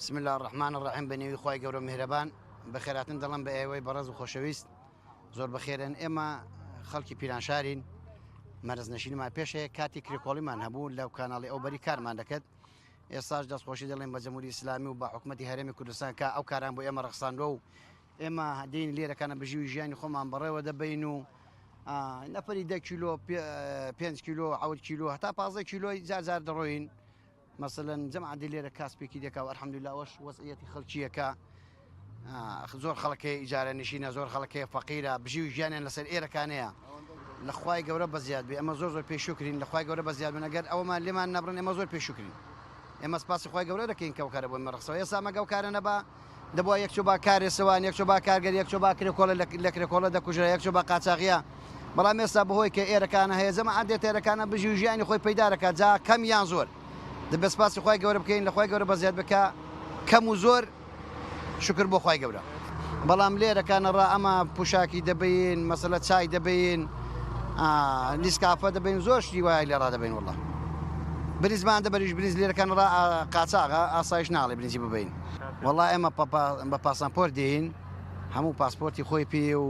بسم الله الرحمن الرحيم بنيوي خوای گەورە میهرەبان بەخێراتن دەڵم بە ئێوەی بەڕێز و خۆشەویست زۆر بەخێرن. ئێمە خەڵکی پیرانشارین، مەرزنشینمان پێشەیە کاتی کرێکۆڵیمان هەبوو لەو کاناڵی ئەوبەری کارمان دەکرد. ئێستاش دەستخۆشی دەڵێن بە جەمهوری ئیسلامی و بە حکوومەتی هەرێمی کوردستان کە ئەو کاران بۆ ئێمە ڕەخساندووە و ئێمە دین لێرەکانە بژیوی ژیانی خۆمان بەڕێوە دەبین و نەفەری 10 کیلۆ 5 کیلۆ 7 کیلۆ هەتا 15 کیلۆی جار دەڕۆین. مثلا جەمعەتی لێرە کاسپێکی دەکا و الحەمدولله ئەوەش وەزعیەتی خەڵکیەکە زۆر خەڵکی ئیجارە نشینە، زۆر خەڵکی فەقیرە، بژیوی ژیانیان لەسەر ئێرەکانەیە. لە خوای گەورە بەزیاد بێ ئەمە زۆر پێشوکرین، لە خوای گەورە بەزیاد بن. ئەگەر ئەومان لێمان نەبڕن ئێمە زۆر پێشوکرین. ئێمە سپاسی خوای گەورە دەکەین کە ئەو کارە بۆ ئێمە ڕەخسەوە. ئێستا مەگە ئەو کارە نەبا دەبووە یەکچۆ با کارێسەوان، یەکچۆ با کارگەر، یەکچۆ با کرێکۆڵە لە کرێکۆڵە دەکوژرا، یەکچۆ با قاچاغیە. بەڵام ئێستا بەهۆی کە ئێرەکانە هەیە جەمعەت دێت ئێرەکانە بژیوی ژیانی خۆی پەیدا دەکات، جا کەم یان زۆر. دەبێت سپاسی خوای گەورە بکەین، لە خوای گەورە بەزیاد بکە، کەم و زۆر شکر بۆ خوای گەورە. بەڵام لێرەکانە ڕا ئەمە پوشاکی دەبین، مەسەلە چای دەبین، نیسکافە دەبین، زۆر شتی وایە لێ ڕادەبین. وەڵڵا بریزمان دەبەریش بریز لێرەکان ڕا قاچاغە ئاسایش ناڵێ برنجی ببین. وەڵڵا ئێمە بە پاسەپۆرت دێین، هەموو پاسپۆرتی خۆی پێ و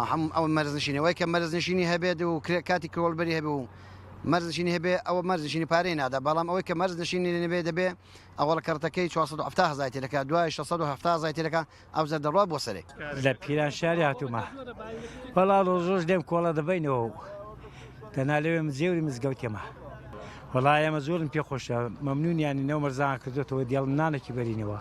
هەموو ئەو مەرزنشینەوەی کە مەرزنشینی هەبێت و کاتی کۆڵبەری هەبێ و مەرزنشینی هەبێ ئەوە مەرزنشینی پارەی نادا. بەڵام ئەوەی کە مەرزنشینی نەبێ دەبێ ئەوڵە کەرتەکەی 470,000 تێلەکە، دوای 670,000 تێلەکە ئەو زە دەڕوا بۆ سەرێک. لە پیرانشاری هاتوومە بەڵا ڕۆژ دێم کۆڵە دەبینەوە تەنها لەوێ جێوری مزگەوتێمە. وەڵای ئێمە زۆرم پێ خۆشە، مەمنونیانی نەو مەرزان کردوێتەوە دیاڵم نانێکی بەرینەوە.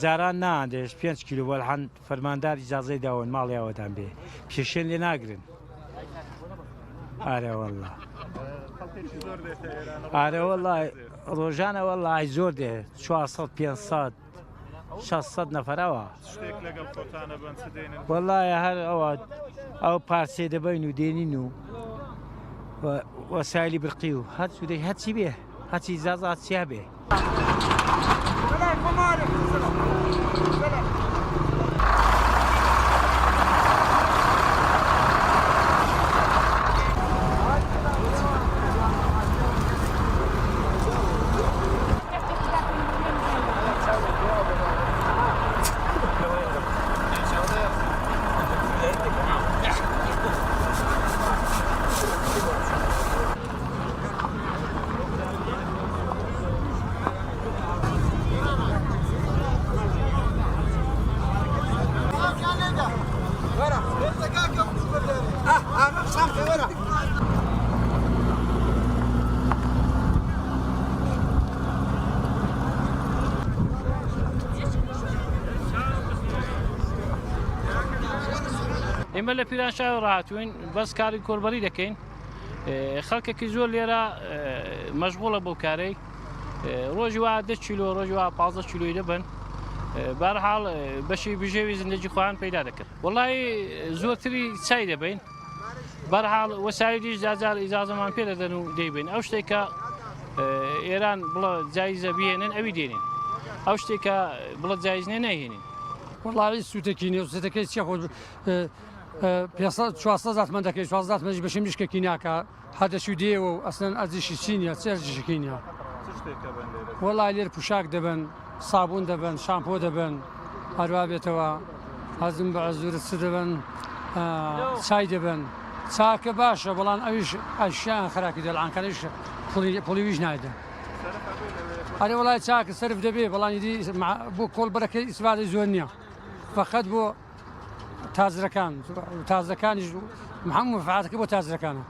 جاران ناندێش 5 کیلو وەلحەن فەرماندار ئیجازەی داون ماڵی ئەوەدان بێ پێشێن لێ ناگرن. ئارە وەڵڵا ئارە وەڵڵای ڕۆژانە وەڵڵای زۆر دێ 400 500 600 نەفەرەوە. وەڵڵایە هەر ئەو پارچێ دەبین و دێنین و وەسایلی برقی و هەرچی هەچی بێ، هەچی ئیجازات چیا بێ. ئێمە لە پیرانشار ڕاهاتوین بەس کاری کۆڵبەری دەکەین. خەڵکێکی زۆر لێرە مەشغوڵە بۆ کارەی، ڕۆژی وا 10 کیلۆ ڕۆژی وا 15 کیلۆی دەبن. بەرحاڵ بەشی بژێوی زندگی خۆیان پەیدا دەکرد. وەڵی زۆرتری چای دەبین، بەرحاڵ وەسایلیش جار ئیجازەمان پێ دەدەن و دەیبین. ئەو شتێکە ئێران بڵە جایزە بهێنن ئەوی دێنین، ئەو شتێکە بڵە جایزنێ نەهێنین. وەڵی سووتێکی نێ سووتەکەی چی خۆ 400 من دەکەی 400 مەژ بەشم دیشکێکی ناکە هەدەشی دێەوە و ئەسن ئەزیشی چینە چێژشکی نیە. وەڵای لێر پوشاک دەبن، سابوون دەبن، شامپۆ دەبن، هەروە بێتەوە هەزم بە ئەزورت چ دەبن، چای دەبن. چاکە باشە بەڵام ئەویش ئەشیان خراکی دەڵانکەش پۆلیویش نایدە. هەرێ وڵای چاکە سرف دەبێ بەڵانی دی بۆ کۆڵبەرەکەی ئیسفادەی زۆر نییە، فەقەت بۆ تازرەکان تازەکانیش هەموو مەنفعاتەکە بۆ تازرەکانە.